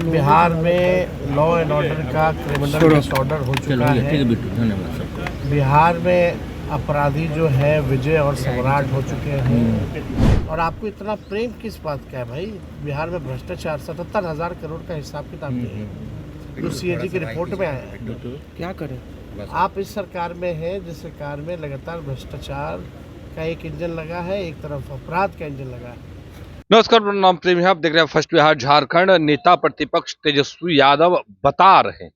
बिहार में law and order का criminal disorder हो चुका है। बिहार में अपराधी जो है विजय और सम्राट हो चुके हैं। और आपको इतना प्रेम किस बात का है भाई? बिहार में भ्रष्टाचार 77,000 करोड़ का हिसाब किताब नहीं है, जो सीएजी की रिपोर्ट में आया है। क्या करें? आप इस सरकार में हैं जिस सरकार में लगातार भ्रष्टाचार का एक इंजन लगा है, एक तरफ अपराध का इंजन लगा है। नमस्कार, मेरा नाम प्रेम है। आप देख रहे हैं फर्स्ट बिहार झारखंड। नेता प्रतिपक्ष तेजस्वी यादव बता रहे हैं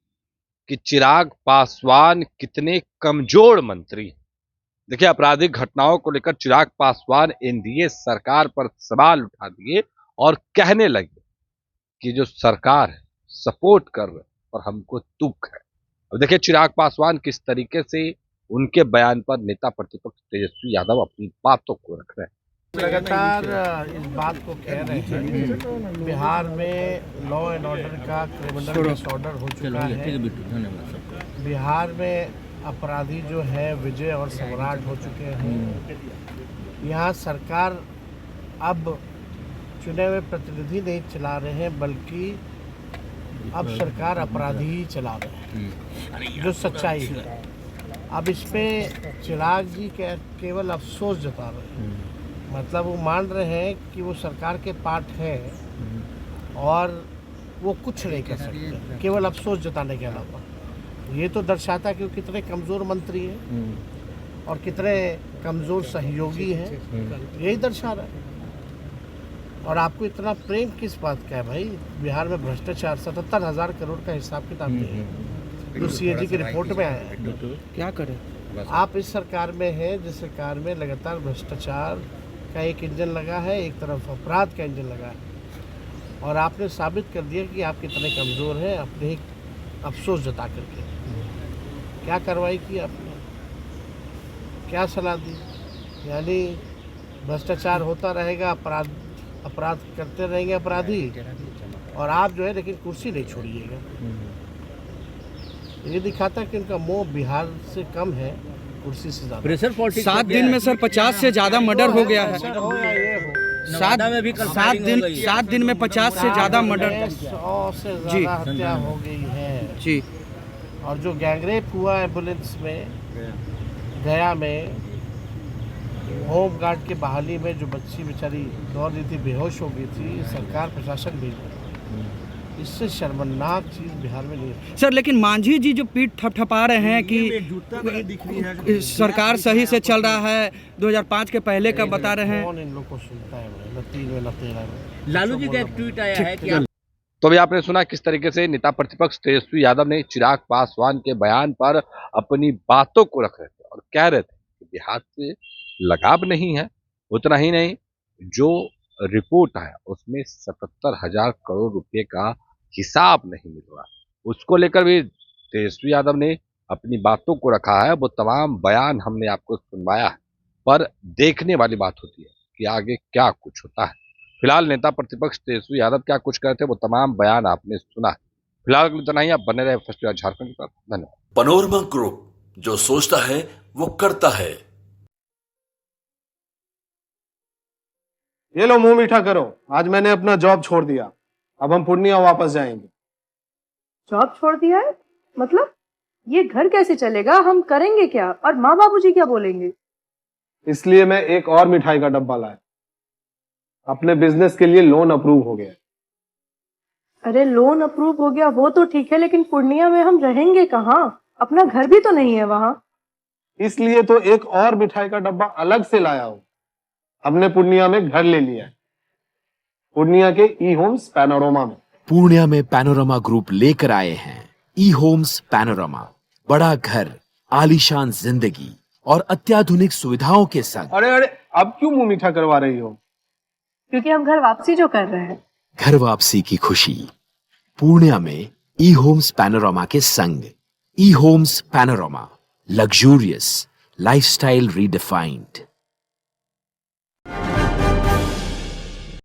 कि चिराग पासवान कितने कमजोर मंत्री हैं। देखिए, आपराधिक घटनाओं को लेकर चिराग पासवान एनडीए सरकार पर सवाल उठा दिए और कहने लगे कि जो सरकार है सपोर्ट कर रहे और हमको दुख है। अब देखिए चिराग पासवान किस तरीके से उनके बयान पर नेता प्रतिपक्ष तेजस्वी यादव अपनी बातों को रख रहे हैं। लगातार इस बात को कह रहे हैं बिहार में लॉ एंड ऑर्डर का क्रिमिनल डिसऑर्डर हो चुका है। बिहार में अपराधी जो है विजय और सम्राट हो चुके हैं। यहाँ सरकार अब चुने हुए प्रतिनिधि नहीं चला रहे हैं, बल्कि अब सरकार अपराधी ही चला रहे हैं, जो सच्चाई है। अब इस पे चिराग जी केवल अफसोस जता रहे हैं। मतलब वो मान रहे हैं कि वो सरकार के पार्ट है और वो कुछ नहीं कर सकते, केवल अफसोस जताने के अलावा। ये तो दर्शाता है कि वो कितने कमज़ोर मंत्री हैं और कितने कमज़ोर सहयोगी हैं, यही दर्शा रहा है। और आपको इतना प्रेम किस बात का है भाई? बिहार में भ्रष्टाचार 77,000 करोड़ का हिसाब किताब नहीं है, जो सीएजी की रिपोर्ट में आया है। क्या करें? आप इस सरकार में हैं जिस सरकार में लगातार भ्रष्टाचार का एक इंजन लगा है, एक तरफ अपराध का इंजन लगा है। और आपने साबित कर दिया कि आप कितने कमज़ोर हैं अपने ही अफसोस जता करके। क्या कार्रवाई की आपने? क्या सलाह दी? यानी भ्रष्टाचार होता रहेगा, अपराध करते रहेंगे अपराधी, और आप जो है लेकिन कुर्सी नहीं छोड़िएगा। ये दिखाता है कि उनका मोह बिहार से कम है, कुर्सी से ज्यादा। 7 दिन में सर 50 से ज्यादा मर्डर हो गया है। 7 दिन में 50 से ज्यादा मर्डर, 100 से ज्यादा हत्या हो गई है जी। और जो गैंगरेप हुआ एम्बुलेंस में गया में, होम गार्ड के बहाली में जो बच्ची बेचारी दौड़ रही थी, बेहोश हो गई थी, सरकार प्रशासन भी, इससे शर्मनाक चीज बिहार में नहीं है सर। लेकिन मांझी जी जो पीठ थपथपा रहे हैं कि सरकार सही से चल रहा है, 2005 के पहले का बता रहे हैं। कौन इन लोग को सुनता है? न 3 में न 13 में। लालू जी का एक ट्वीट आया है कि तो अभी आपने सुना किस तरीके से नेता प्रतिपक्ष तेजस्वी यादव ने चिराग पासवान के बयान पर अपनी बातों को रख रहे थे और कह रहे थे कि बिहार से लगाव नहीं है। उतना ही नहीं, जो रिपोर्ट आया उसमें 77,000 करोड़ रुपए का हिसाब नहीं मिल रहा, उसको लेकर भी तेजस्वी यादव ने अपनी बातों को रखा है। वो तमाम बयान हमने आपको सुनवाया है, पर देखने वाली बात होती है कि आगे क्या कुछ होता है। फिलहाल नेता प्रतिपक्ष तेजस्वी यादव क्या कुछ कहते हैं वो तमाम बयान आपने सुना है। फिलहाल इतना ही, आप बने रहे फर्स्ट बिहार झारखंड पर। धन्यवाद। पैनोरमा ग्रुप, जो सोचता है वो करता है। ये लो मुंह मीठा करो, आज मैंने अपना जॉब छोड़ दिया, अब हम पूर्णिया वापस जाएंगे। जॉब छोड़ दिया है? मतलब ये घर कैसे चलेगा? हम करेंगे क्या? और माँ बाबूजी क्या बोलेंगे? इसलिए मैं एक और मिठाई का डब्बा लाया। अपने बिजनेस के लिए लोन अप्रूव हो गया। अरे लोन अप्रूव हो गया वो तो ठीक है, लेकिन पूर्णिया में हम रहेंगे कहाँ? अपना घर भी तो नहीं है वहाँ। इसलिए तो एक और मिठाई का डब्बा अलग से लाया हूँ। हमने पूर्णिया में घर ले लिया है, पूर्णिया के ई होम्स पैनोरमा में। पूर्णिया में पैनोरमा ग्रुप लेकर आए हैं ई होम्स पैनोरमा। बड़ा घर, आलीशान जिंदगी और अत्याधुनिक सुविधाओं के संग। अरे अब क्यों मुंह मीठा करवा रही हो? क्योंकि हम घर वापसी जो कर रहे हैं। घर वापसी की खुशी पूर्णिया में ई होम्स पैनोरमा के संग। E homes panorama, luxurious lifestyle redefined.